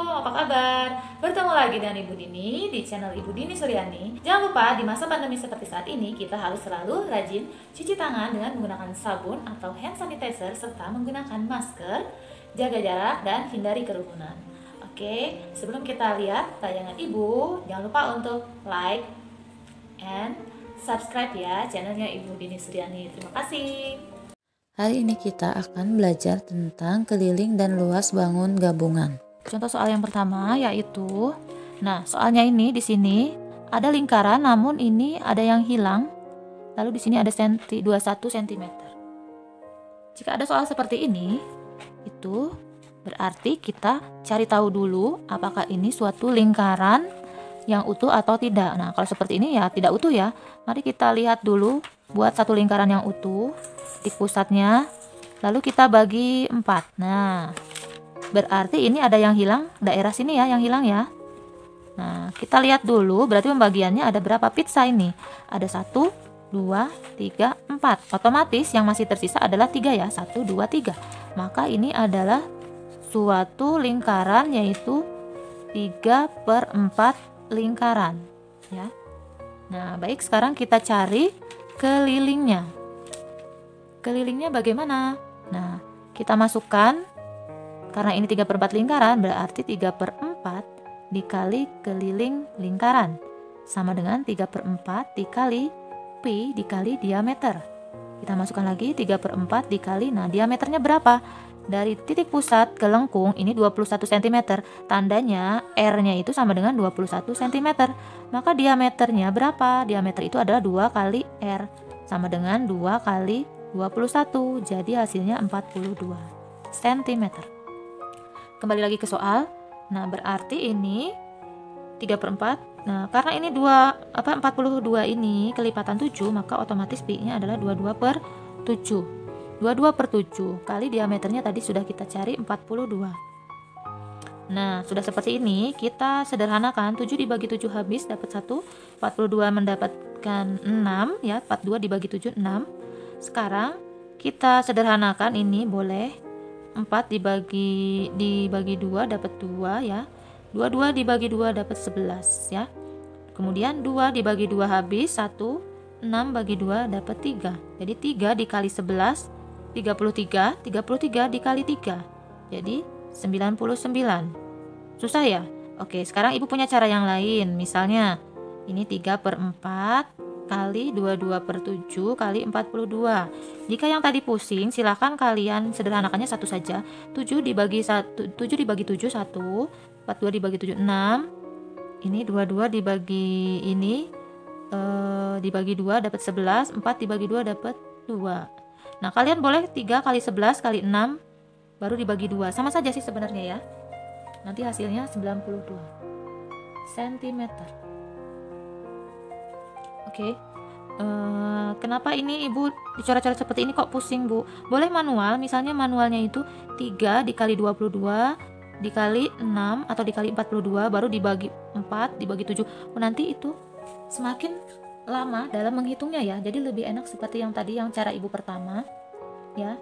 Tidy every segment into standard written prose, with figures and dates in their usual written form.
Assalamualaikum, apa kabar? Bertemu lagi dengan Ibu Dini di channel Ibu Dini Suryani. Jangan lupa di masa pandemi seperti saat ini kita harus selalu rajin cuci tangan dengan menggunakan sabun atau hand sanitizer serta menggunakan masker, jaga jarak dan hindari kerumunan. Oke, sebelum kita lihat tayangan Ibu, jangan lupa untuk like and subscribe ya channelnya Ibu Dini Suryani. Terima kasih. Hari ini kita akan belajar tentang keliling dan luas bangun gabungan. Contoh soal yang pertama yaitu, soalnya ini di sini ada lingkaran namun ini ada yang hilang. Lalu di sini ada 21 cm. Jika ada soal seperti ini, itu berarti kita cari tahu dulu apakah ini suatu lingkaran yang utuh atau tidak. Nah, kalau seperti ini ya tidak utuh ya. Mari kita lihat dulu buat satu lingkaran yang utuh. Titik pusatnya, lalu kita bagi 4. Nah, berarti ini ada yang hilang, daerah sini ya yang hilang ya. Nah, kita lihat dulu berarti pembagiannya ada berapa pizza ini. Ada 1, 2, 3, 4. Otomatis yang masih tersisa adalah 3 ya. 1, 2, 3. Maka ini adalah suatu lingkaran yaitu 3/4 lingkaran ya. Nah, baik, sekarang kita cari kelilingnya. Kelilingnya bagaimana? Nah, kita masukkan, karena ini 3/4 lingkaran, berarti 3/4 dikali keliling lingkaran sama dengan 3/4 dikali pi dikali diameter. Kita masukkan lagi 3/4 dikali, nah diameternya berapa? Dari titik pusat ke lengkung ini 21 cm. Tandanya R-nya itu sama dengan 21 cm. Maka diameternya berapa? Diameter itu adalah 2 kali R sama dengan 2 kali 21, jadi hasilnya 42 cm. Kembali lagi ke soal. Nah, berarti ini 3/4. Nah, karena ini 42 ini kelipatan 7, maka otomatis pi-nya adalah 22/7. 22/7 kali diameternya tadi sudah kita cari 42. Nah, sudah seperti ini, kita sederhanakan. 7 dibagi 7 habis dapat 1, 42 mendapatkan 6 ya, 42 dibagi 7 6. Sekarang kita sederhanakan, ini boleh 4 dibagi 2 dapat 2 ya. 22 dibagi 2 dapat 11 ya. Kemudian 2 dibagi 2 habis 1, 6 bagi 2 dapat 3. Jadi 3 dikali 11 33, 33 dikali 3 jadi 99. Susah ya? Oke, sekarang Ibu punya cara yang lain. Misalnya ini 3/4 kali 22/7 kali 42. Jika yang tadi pusing, silahkan kalian sederhanakannya satu saja. 7 dibagi 1, 7 dibagi 7 1, 42 dibagi 7 6. Ini 22 dibagi ini dibagi 2 dapat 11, 4 dibagi 2 dapat 2. Nah, kalian boleh 3 kali 11 kali 6 baru dibagi 2. Sama saja sih sebenarnya ya. Nanti hasilnya 92 cm. Oke. Kenapa ini Ibu dicoret-coret seperti ini kok pusing, Bu? Boleh manual, misalnya manualnya itu 3 dikali 22 dikali 6 atau dikali 42 baru dibagi 4 dibagi 7. Nanti itu semakin lama dalam menghitungnya ya. Jadi lebih enak seperti yang tadi, yang cara Ibu pertama ya,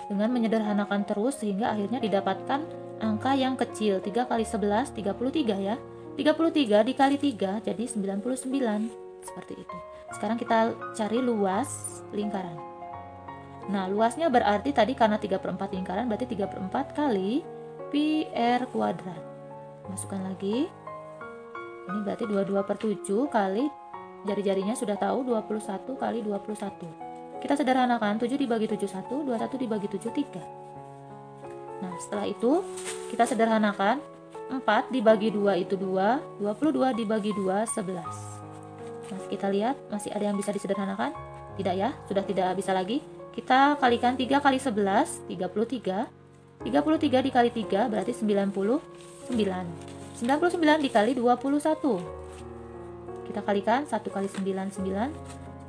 dengan menyederhanakan terus sehingga akhirnya didapatkan angka yang kecil. 3 kali 11 33 ya. 33 dikali 3 jadi 99. Seperti itu. Sekarang kita cari luas lingkaran. Nah, luasnya berarti tadi karena 3/4 lingkaran berarti 3/4 kali pi r kuadrat. Masukkan lagi. Ini berarti 22/7 kali, jari-jarinya sudah tahu, 21 kali 21. Kita sederhanakan, 7 dibagi 7 1, 21 dibagi 7 3. Nah, setelah itu kita sederhanakan, 4 dibagi 2 itu 2, 22 dibagi 2 11. Nah, kita lihat masih ada yang bisa disederhanakan? Tidak ya, sudah tidak bisa lagi. Kita kalikan 3 kali 11 33. 33 dikali 3 berarti 99. 99 dikali 21. Kita kalikan, 1 kali 9 9,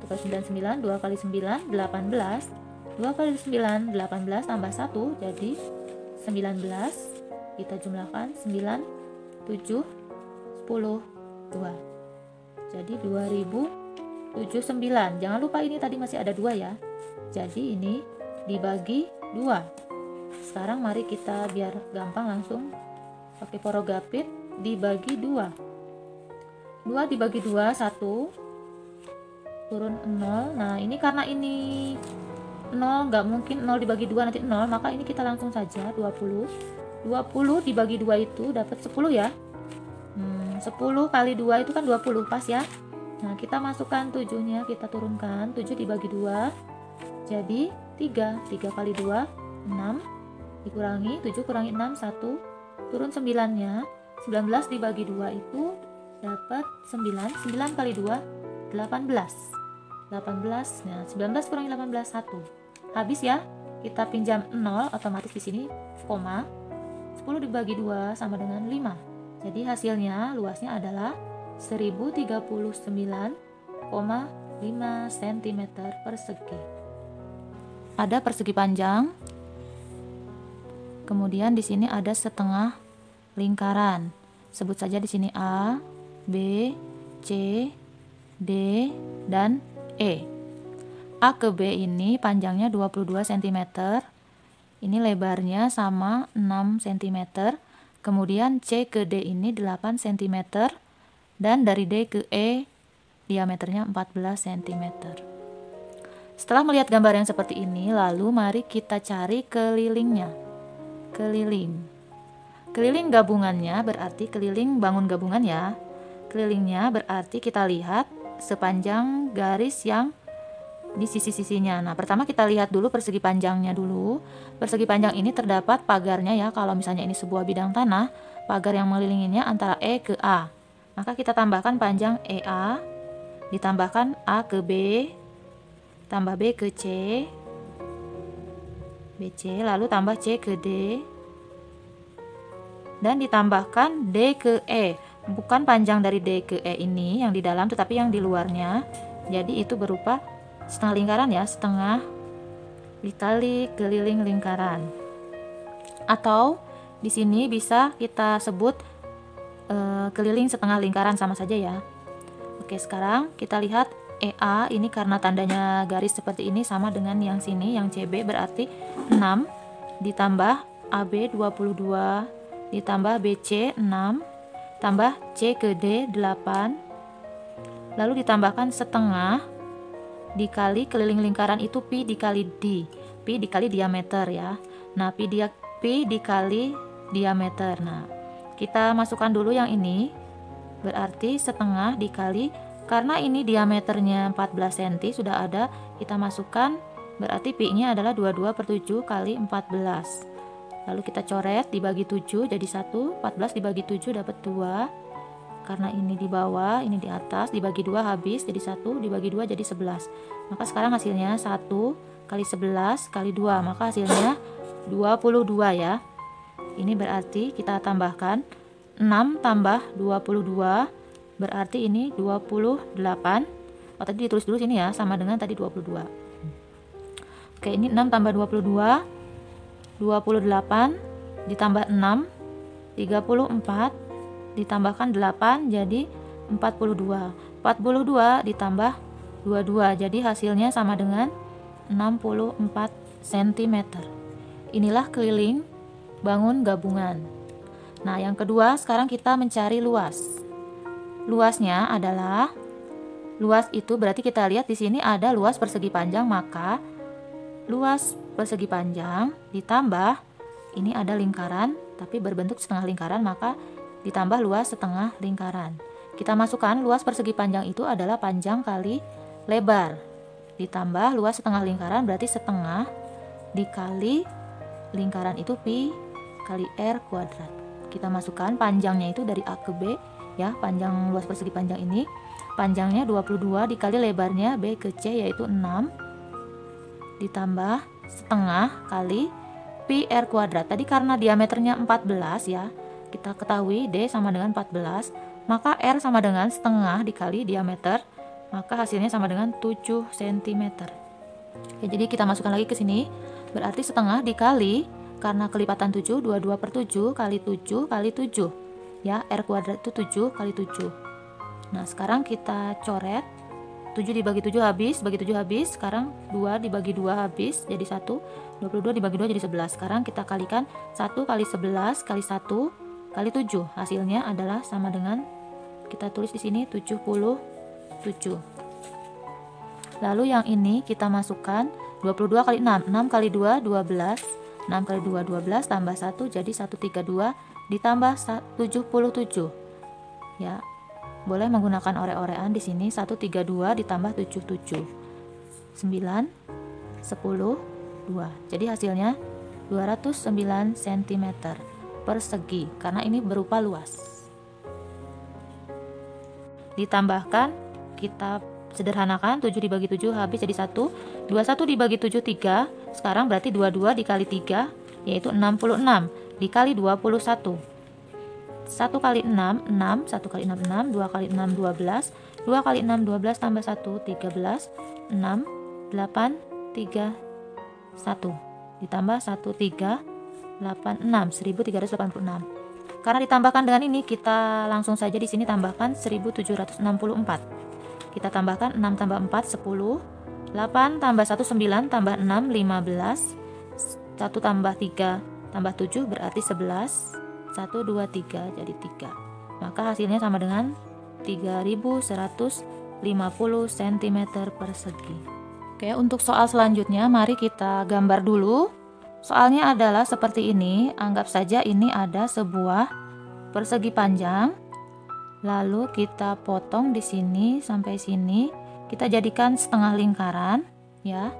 1 kali 9 9, 2 kali 9 18. 2 kali 9 18 tambah 1 jadi 19. Kita jumlahkan 9 7 10 2. Jadi 2079. Jangan lupa ini tadi masih ada 2 ya. Jadi ini dibagi 2. Sekarang mari kita biar gampang langsung pakai porogapit dibagi 2. 2 dibagi 2, 1 turun 0. Nah ini karena ini 0, nggak mungkin 0 dibagi 2 nanti 0, maka ini kita langsung saja 20. 20 dibagi 2 itu dapat 10 ya. 10 kali 2 itu kan 20, pas ya. Nah kita masukkan 7-nya, kita turunkan 7 dibagi 2 jadi 3. 3 kali 2 6, dikurangi 7 kurangi 6 1, turun 9-nya. 19 dibagi 2 itu dapat 9. 9 kali 2 18. 18. Nah 19 kurangi 18 1. Habis ya. Kita pinjam 0, otomatis di sini koma. 10 dibagi 2 sama dengan 5. Jadi hasilnya luasnya adalah 1039,5 cm persegi. Ada persegi panjang. Kemudian di sini ada setengah lingkaran. Sebut saja di sini A, B, C, D, dan E. A ke B ini panjangnya 22 cm. Ini lebarnya sama 6 cm. Kemudian C ke D ini 8 cm. Dan dari D ke E diameternya 14 cm. Setelah melihat gambar yang seperti ini, lalu mari kita cari kelilingnya. Keliling gabungannya berarti keliling bangun gabungan ya. Kelilingnya berarti kita lihat sepanjang garis yang di sisi-sisinya. Nah, pertama kita lihat dulu persegi panjangnya dulu. Persegi panjang ini terdapat pagarnya ya. Kalau misalnya ini sebuah bidang tanah, pagar yang mengelilinginya antara E ke A. Maka kita tambahkan panjang EA, ditambahkan A ke B, tambah B ke C, BC, lalu tambah C ke D, dan ditambahkan D ke E. Bukan panjang dari D ke E ini yang di dalam, tetapi yang di luarnya. Jadi itu berupa setengah lingkaran ya, setengah dikali keliling lingkaran. Atau di sini bisa kita sebut keliling setengah lingkaran, sama saja ya. Oke, sekarang kita lihat EA ini karena tandanya garis seperti ini sama dengan yang sini, yang CB berarti 6 ditambah AB 22 ditambah BC 6 tambah C ke D 8, lalu ditambahkan setengah dikali keliling lingkaran itu pi dikali D, pi dikali diameter ya. Nah pi dikali diameter. Nah kita masukkan dulu yang ini, berarti setengah dikali, karena ini diameternya 14 cm sudah ada, kita masukkan, berarti pi-nya adalah 22/7 kali 14. Lalu kita coret, dibagi 7 jadi 1, 14 dibagi 7 dapat 2. Karena ini di bawah, ini di atas, dibagi 2 habis, jadi 1, dibagi 2 jadi 11. Maka sekarang hasilnya 1 kali 11 kali 2, maka hasilnya 22 ya. Ini berarti kita tambahkan 6 tambah 22, berarti ini 28. Oh tadi ditulis dulu sini ya, sama dengan tadi 22. Oke, ini 6 tambah 22, 28 ditambah 6, 34, ditambahkan 8 jadi 42. 42 ditambah 22, jadi hasilnya sama dengan 64 cm. Inilah keliling bangun gabungan. Nah, yang kedua sekarang kita mencari luas. Luasnya adalah, luas itu berarti kita lihat di sini ada luas persegi panjang, maka luas persegi panjang ditambah ini ada lingkaran tapi berbentuk setengah lingkaran, maka ditambah luas setengah lingkaran. Kita masukkan luas persegi panjang itu adalah panjang kali lebar ditambah luas setengah lingkaran, berarti setengah dikali lingkaran itu pi kali r kuadrat. Kita masukkan panjangnya itu dari A ke B ya, panjang luas persegi panjang ini panjangnya 22 dikali lebarnya B ke C yaitu 6 ditambah setengah kali pi r kuadrat. Tadi karena diameternya 14 ya, kita ketahui D sama dengan 14, maka R sama dengan setengah dikali diameter, maka hasilnya sama dengan 7 cm. Oke, jadi kita masukkan lagi ke sini, berarti setengah dikali, karena kelipatan 7, 22/7 kali 7 kali 7 ya, R kuadrat itu 7 kali 7. Nah sekarang kita coret, 7 dibagi 7 habis, bagi 7 habis, sekarang 2 dibagi 2 habis jadi 1, 22 dibagi 2 jadi 11. Sekarang kita kalikan 1 kali 11 kali 1 kali 7. Hasilnya adalah sama dengan, kita tulis di sini 77. Lalu yang ini kita masukkan 22 kali 6. 6 kali 2 12. 6 kali 2 12 tambah 1 jadi 132 ditambah 77. Ya. Boleh menggunakan ore-orean di sini. 132 ditambah 77. 9 10 2. Jadi hasilnya 209 cm persegi karena ini berupa luas. Ditambahkan, kita sederhanakan, 7 dibagi 7 habis jadi 1. 21 dibagi 7 3. Sekarang berarti 22 dikali 3 yaitu 66 dikali 21. 1 kali 6 6, 1 kali 6 6, 2 kali 6 12, 2 kali 6 12 tambah 1 13, 6 8 3 1 ditambah 1386 1386. Karena ditambahkan dengan ini, kita langsung saja di sini tambahkan 1764. Kita tambahkan 6 tambah 4 10, 8 tambah 1 9 tambah 6 15, 1 tambah 3 tambah 7 berarti 11, 1 2 3 jadi 3. Maka hasilnya sama dengan 3150 cm persegi. Oke, untuk soal selanjutnya mari kita gambar dulu. Soalnya adalah seperti ini. Anggap saja ini ada sebuah persegi panjang. Lalu kita potong di sini sampai sini. Kita jadikan setengah lingkaran, ya.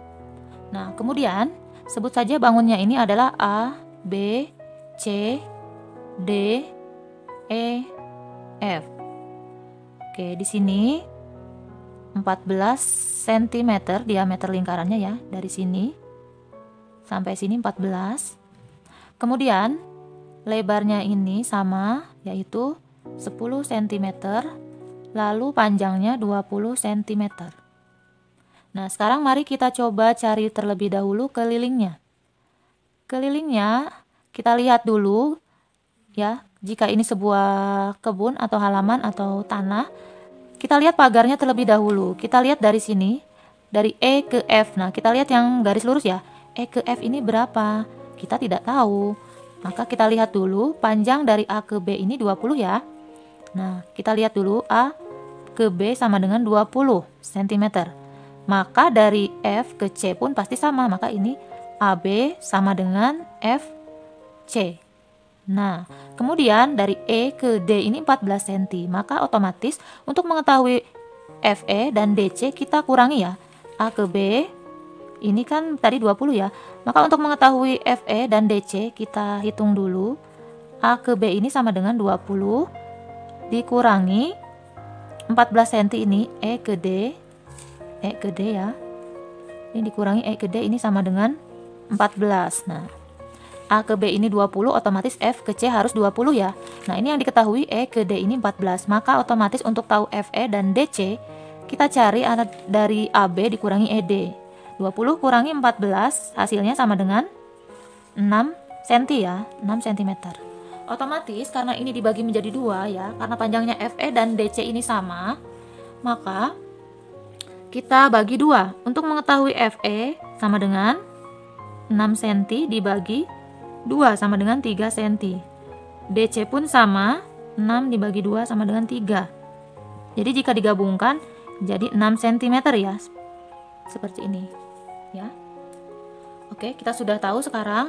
Nah, kemudian sebut saja bangunnya ini adalah A, B, C, D, E, F. Oke, di sini 14 cm diameter lingkarannya ya, dari sini sampai sini 14. Kemudian lebarnya ini sama, yaitu 10 cm, lalu panjangnya 20 cm. Nah, sekarang mari kita coba cari terlebih dahulu kelilingnya. Kelilingnya kita lihat dulu ya, jika ini sebuah kebun atau halaman atau tanah, kita lihat pagarnya terlebih dahulu. Kita lihat dari sini, dari E ke F. Nah, kita lihat yang garis lurus ya. E ke F ini berapa? Kita tidak tahu. Maka kita lihat dulu panjang dari A ke B ini 20 ya. Nah, kita lihat dulu A ke B sama dengan 20 cm. Maka dari F ke C pun pasti sama. Maka ini AB sama dengan FC. Nah, kemudian dari E ke D ini 14 cm, maka otomatis untuk mengetahui FE dan DC kita kurangi ya. A ke B ini kan tadi 20 ya, maka untuk mengetahui FE dan DC kita hitung dulu. A ke B ini sama dengan 20 dikurangi 14 cm ini E ke D ya. Ini dikurangi E ke D ini sama dengan 14. Nah, A ke B ini 20, otomatis F ke C harus 20 ya. Nah, ini yang diketahui E ke D ini 14. Maka otomatis untuk tahu FE dan DC, kita cari dari AB dikurangi ED. 20 kurangi 14, hasilnya sama dengan 6 cm ya, 6 cm. Otomatis karena ini dibagi menjadi 2 ya, karena panjangnya FE dan DC ini sama, maka kita bagi 2. Untuk mengetahui FE sama dengan 6 cm dibagi 2 sama dengan 3 cm. DC pun sama, 6 dibagi 2 sama dengan 3. Jadi jika digabungkan jadi 6 cm ya. Seperti ini ya. Oke, kita sudah tahu sekarang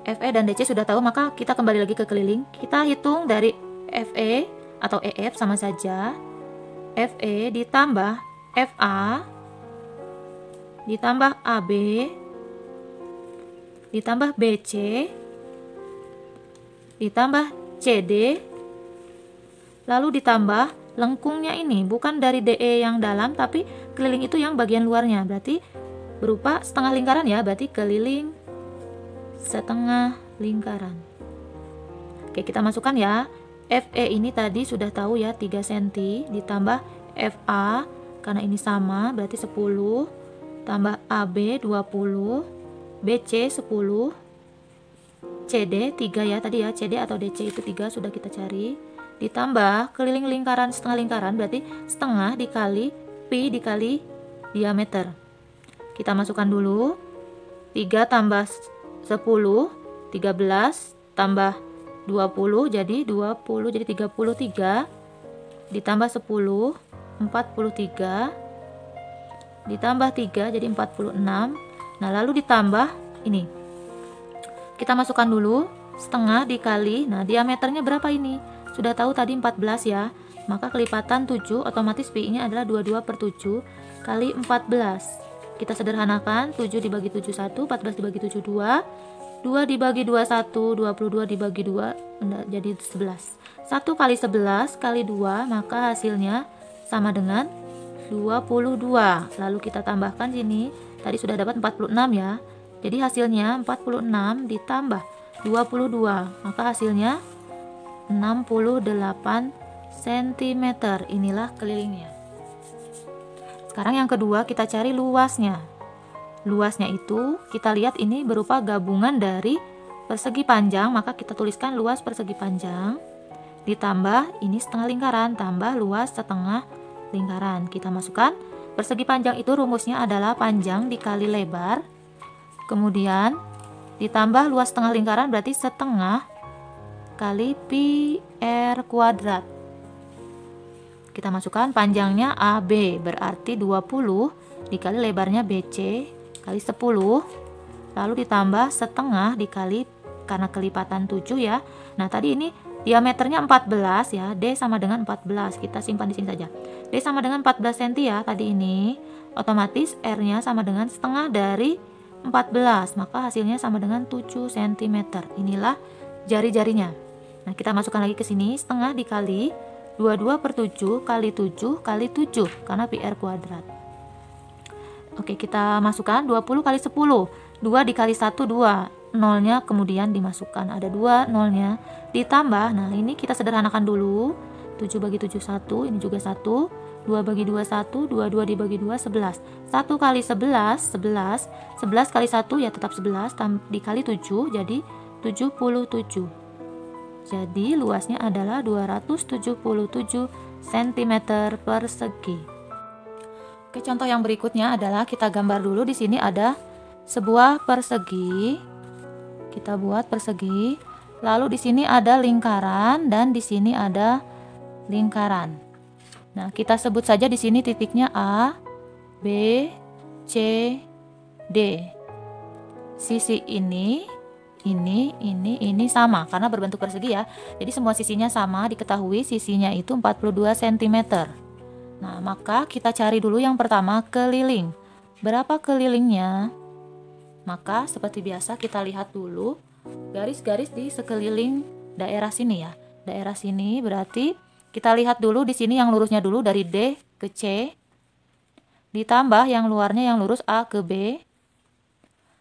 FE dan DC sudah tahu, maka kita kembali lagi ke keliling. Kita hitung dari FE atau EF sama saja. FE ditambah FA ditambah AB ditambah BC ditambah CD lalu ditambah lengkungnya ini, bukan dari DE yang dalam tapi keliling itu yang bagian luarnya, berarti berupa setengah lingkaran ya, berarti keliling setengah lingkaran. Oke, kita masukkan ya. FE ini tadi sudah tahu ya, 3 cm ditambah FA karena ini sama berarti 10 tambah AB 20, BC 10, CD 3 ya tadi ya, CD atau DC itu 3 sudah kita cari, ditambah keliling lingkaran setengah lingkaran berarti setengah dikali pi dikali diameter. Kita masukkan dulu 3 tambah 10 13 tambah 20 jadi 33 ditambah 10 43 ditambah 3 jadi 46. Nah, lalu ditambah ini. Kita masukkan dulu setengah dikali. Nah, diameternya berapa ini? Sudah tahu tadi 14 ya. Maka kelipatan 7 otomatis pi-nya adalah 22/7 kali 14. Kita sederhanakan, 7 dibagi 7 1, 14 dibagi 7 2, 2 dibagi 2 1, 22 dibagi 2 jadi 11. 1 kali 11 kali 2 maka hasilnya sama dengan 22. Lalu kita tambahkan sini, tadi sudah dapat 46 ya. Jadi hasilnya 46 ditambah 22, maka hasilnya 68 cm. Inilah kelilingnya. Sekarang yang kedua kita cari luasnya. Luasnya itu kita lihat ini berupa gabungan dari persegi panjang, maka kita tuliskan luas persegi panjang ditambah ini setengah lingkaran tambah luas setengah lingkaran. Kita masukkan persegi panjang itu rumusnya adalah panjang dikali lebar, kemudian ditambah luas setengah lingkaran berarti setengah kali pi r kuadrat. Kita masukkan panjangnya AB berarti 20 dikali lebarnya BC kali 10, lalu ditambah setengah dikali karena kelipatan 7 ya. Nah, tadi ini diameternya 14 ya, D sama dengan 14. Kita simpan di sini saja. D sama dengan 14 cm ya tadi ini. Otomatis R-nya sama dengan setengah dari 14, maka hasilnya sama dengan 7 cm. Inilah jari-jarinya. Nah, kita masukkan lagi ke sini, setengah dikali 22/7 kali 7 kali 7 karena pi r kuadrat. Oke, kita masukkan 20 kali 10. 2 dikali 1 2. Nolnya kemudian dimasukkan. Ada 2 nolnya. Ditambah, nah ini kita sederhanakan dulu. 7 bagi 7 1, ini juga 1. 2 bagi 2 1, 22 dibagi 2 11. 1 kali 11 11. 11 kali 1 ya tetap 11 dikali 7 jadi 77. Jadi luasnya adalah 277 cm persegi. Oke, contoh yang berikutnya adalah kita gambar dulu. Di sini ada sebuah persegi. Kita buat persegi. Lalu di sini ada lingkaran dan di sini ada lingkaran. Nah, kita sebut saja di sini titiknya A, B, C, D. Sisi ini sama karena berbentuk persegi ya. Jadi semua sisinya sama, diketahui sisinya itu 42 cm. Nah, maka kita cari dulu yang pertama keliling. Berapa kelilingnya? Maka seperti biasa kita lihat dulu garis-garis di sekeliling daerah sini ya. Daerah sini berarti kita lihat dulu di sini yang lurusnya dulu dari D ke C. Ditambah yang luarnya yang lurus A ke B.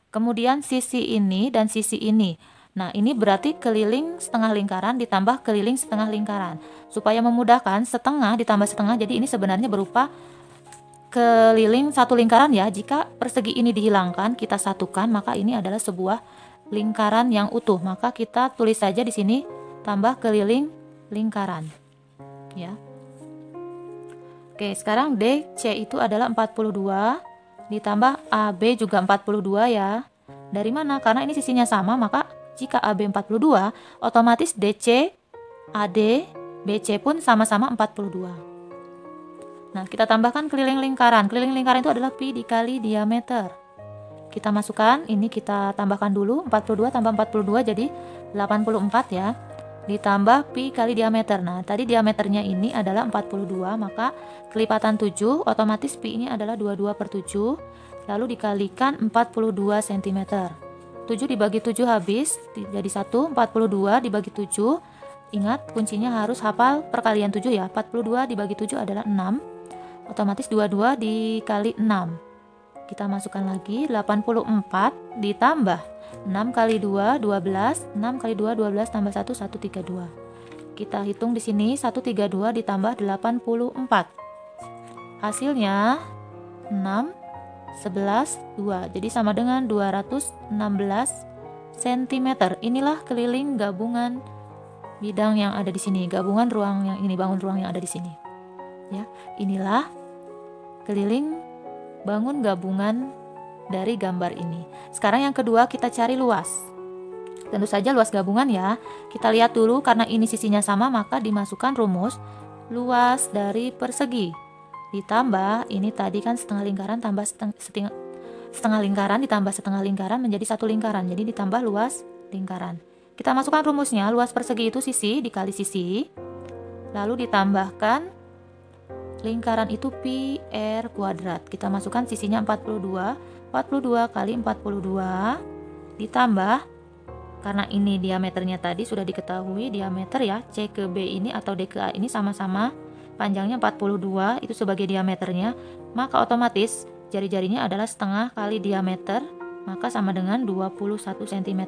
Kemudian sisi ini dan sisi ini. Nah, ini berarti keliling setengah lingkaran ditambah keliling setengah lingkaran. Supaya memudahkan, setengah ditambah setengah, jadi ini sebenarnya berupa keliling satu lingkaran ya. Jika persegi ini dihilangkan, kita satukan, maka ini adalah sebuah lingkaran yang utuh. Maka kita tulis saja di sini tambah keliling lingkaran. Ya. Oke, sekarang DC itu adalah 42. Ditambah AB juga 42 ya. Dari mana? Karena ini sisinya sama, maka jika AB 42, otomatis DC, AD, BC pun sama-sama 42. Nah, kita tambahkan keliling lingkaran. Keliling lingkaran itu adalah pi dikali diameter. Kita masukkan, ini kita tambahkan dulu, 42 tambah 42 jadi 84 ya. Ditambah pi kali diameter. Nah, tadi diameternya ini adalah 42, maka kelipatan 7 otomatis pi ini adalah 22/7, lalu dikalikan 42 cm. 7 dibagi 7 habis jadi 1, 42 dibagi 7. Ingat kuncinya harus hafal perkalian 7 ya. 42 dibagi 7 adalah 6. Otomatis 22 dikali 6. Kita masukkan lagi 84 ditambah 6 kali 2 12, 6 kali 2 12 tambah 1 132. Kita hitung di sini 132 ditambah 84. Hasilnya 6 11 2. Jadi sama dengan 216 cm. Inilah keliling gabungan bidang yang ada di sini, gabungan ruang yang ini, bangun ruang yang ada di sini. Ya, inilah keliling bangun gabungan dari gambar ini. Sekarang yang kedua kita cari luas. Tentu saja luas gabungan ya. Kita lihat dulu, karena ini sisinya sama maka dimasukkan rumus luas dari persegi. Ditambah ini tadi kan setengah lingkaran tambah setengah lingkaran ditambah setengah lingkaran menjadi satu lingkaran. Jadi ditambah luas lingkaran. Kita masukkan rumusnya, luas persegi itu sisi dikali sisi. Lalu ditambahkan lingkaran itu pi r kuadrat. Kita masukkan sisinya 42. 42 kali 42 ditambah, karena ini diameternya tadi sudah diketahui diameter ya, C ke B ini atau D ke A ini sama-sama panjangnya 42 itu sebagai diameternya, maka otomatis jari-jarinya adalah setengah kali diameter, maka sama dengan 21 cm.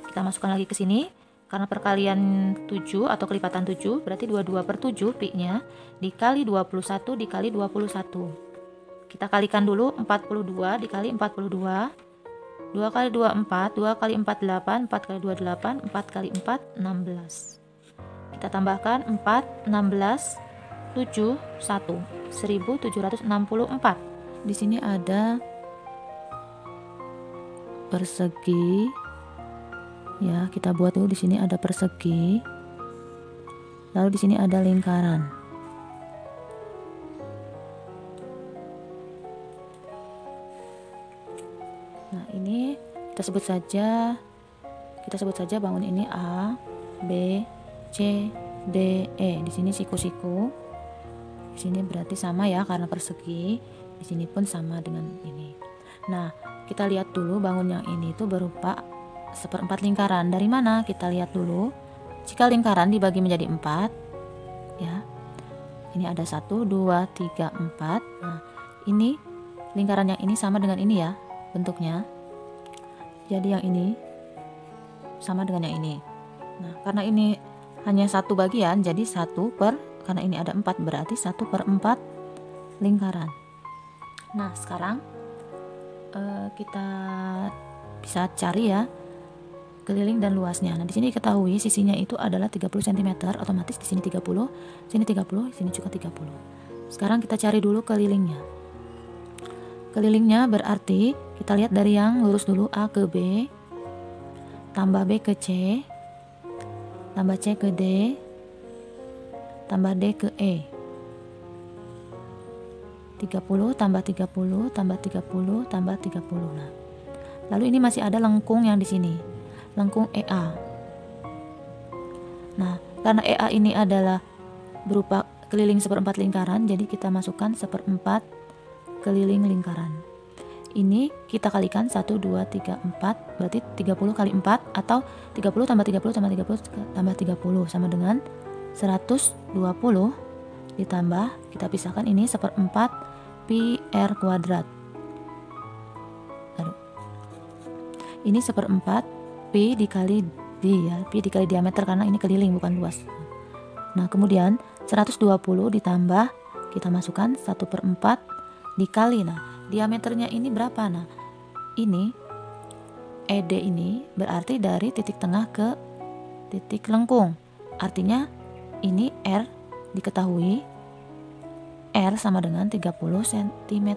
Kita masukkan lagi ke sini, karena perkalian 7 atau kelipatan 7 berarti 22/7 pi-nya dikali 21 dikali 21. Kita kalikan dulu, 42 dikali 42, 2 kali 2 4, 2 kali 4 8, 4 kali 2 8, 4 kali 4 16. Kita tambahkan 4, 16, 7, 1, 1764. Di sini ada persegi. Ya, kita buat dulu di sini ada persegi. Lalu di sini ada lingkaran. Nah, ini kita sebut saja bangun ini A, B, C, D, E. Di sini siku-siku. Di sini berarti sama ya karena persegi. Di sini pun sama dengan ini. Nah, kita lihat dulu bangun yang ini itu berupa seperempat lingkaran. Dari mana? Kita lihat dulu. Jika lingkaran dibagi menjadi 4, ya. Ini ada 1, 2, 3, 4. Nah, ini lingkaran yang ini sama dengan ini ya bentuknya. Jadi yang ini sama dengan yang ini. Nah, karena ini hanya satu bagian, jadi karena ini ada 4 berarti 1/4 lingkaran. Nah, sekarang kita bisa cari ya keliling dan luasnya. Nah, di sini diketahui sisinya itu adalah 30 cm, otomatis di sini 30, sini 30, sini juga 30. Sekarang kita cari dulu kelilingnya. Kelilingnya berarti kita lihat dari yang lurus dulu, A ke B, tambah B ke C, tambah C ke D, tambah D ke E. 30 tambah 30 tambah 30 tambah 30. Nah, lalu ini masih ada lengkung yang di sini, lengkung EA. Nah, karena EA ini adalah berupa keliling seperempat lingkaran, jadi kita masukkan seperempat keliling lingkaran. Ini kita kalikan 1, 2, 3, 4, berarti 30 kali 4 atau 30 tambah 30 tambah 30 tambah 30 sama dengan 120 ditambah, kita pisahkan ini seperempat pi r kuadrat. Lalu ini seperempat pi dikali d ya, pi dikali diameter karena ini keliling bukan luas. Nah, kemudian 120 ditambah, kita masukkan 1/4 dikali, nah diameternya ini berapa? Nah, ini ED ini berarti dari titik tengah ke titik lengkung, artinya ini R diketahui R sama dengan 30 cm.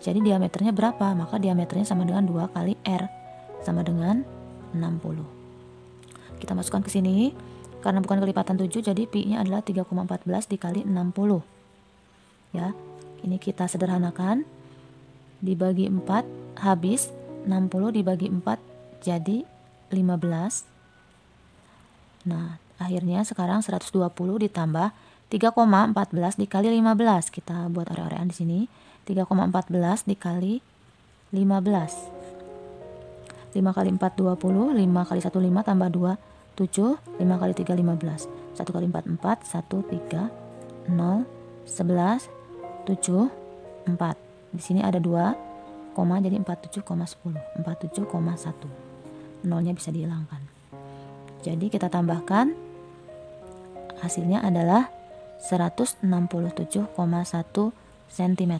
Jadi diameternya berapa? Maka diameternya sama dengan 2 kali R sama dengan 60. Kita masukkan ke sini, karena bukan kelipatan 7 jadi pi-nya adalah 3,14 dikali 60. Ya. Ini kita sederhanakan, dibagi 4 habis, 60 dibagi 4 jadi 15. Nah, akhirnya sekarang 120 ditambah 3,14 dikali 15. Kita buat area-areaan di sini. 3,14 dikali 15. 5 kali 4 20, 5 kali 1 5 tambah 2 7, 5 kali 3 15. 1 kali 4 4, 1 3 0 11 7 4. Di sini ada 2 koma jadi 47,10. 47,1. Nolnya bisa dihilangkan. Jadi kita tambahkan, hasilnya adalah 167,1 cm.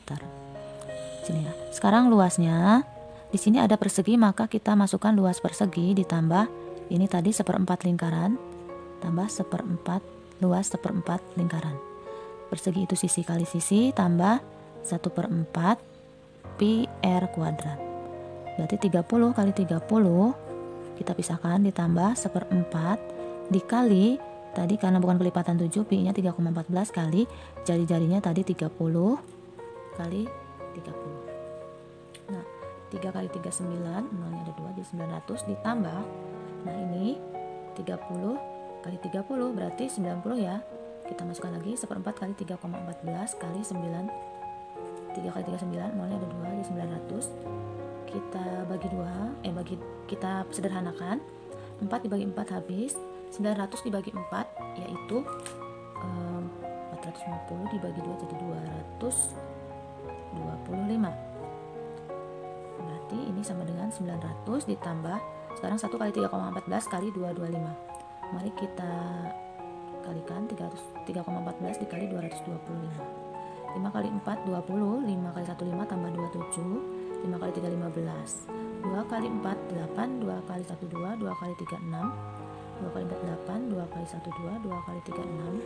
Sini ya. Sekarang luasnya, di sini ada persegi, maka kita masukkan luas persegi ditambah ini tadi seperempat lingkaran tambah seperempat luas seperempat lingkaran. Persegi itu sisi kali sisi tambah 1/4 pi r kuadrat. Berarti 30 kali 30 kita pisahkan, ditambah 1/4 dikali tadi, karena bukan kelipatan 7, pi nya 3,14 kali jari-jarinya tadi 30 kali 30. Nah 3 kali 3 9, nolnya ada 2 jadi 900, ditambah, nah ini 30 kali 30 berarti 90 ya. Kita masukkan lagi 1/4 kali 3,14 kali 9, 3 kali 3 9, nolnya ada 2 jadi 900. Kita bagi 2, kita sederhanakan, 4 dibagi 4 habis, 900 dibagi 4 yaitu 450 dibagi 2 jadi 225. Berarti ini sama dengan 900 ditambah, sekarang 1 kali 3,14 kali 225. Mari kita kalikan, 3,14 dikali 225. 5 kali 4 20, 5 kali 1 5 tambah 2 7, 5 kali 3 15, 2 kali 4 8, 2 kali 1 2, 2 kali 3 6, 2 kali 4 8, 2 kali 1 2, 2 kali 3 6,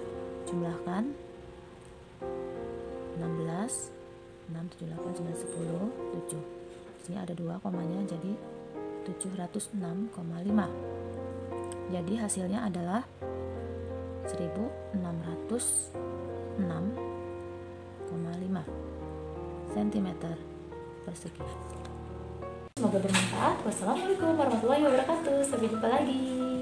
jumlahkan 16, 6 7 8 9 10 7. Di sini ada 2 komanya jadi 706,5. Jadi hasilnya adalah 1606,5 cm persegi. Semoga bermanfaat. Wassalamualaikum warahmatullahi wabarakatuh. Sampai jumpa lagi.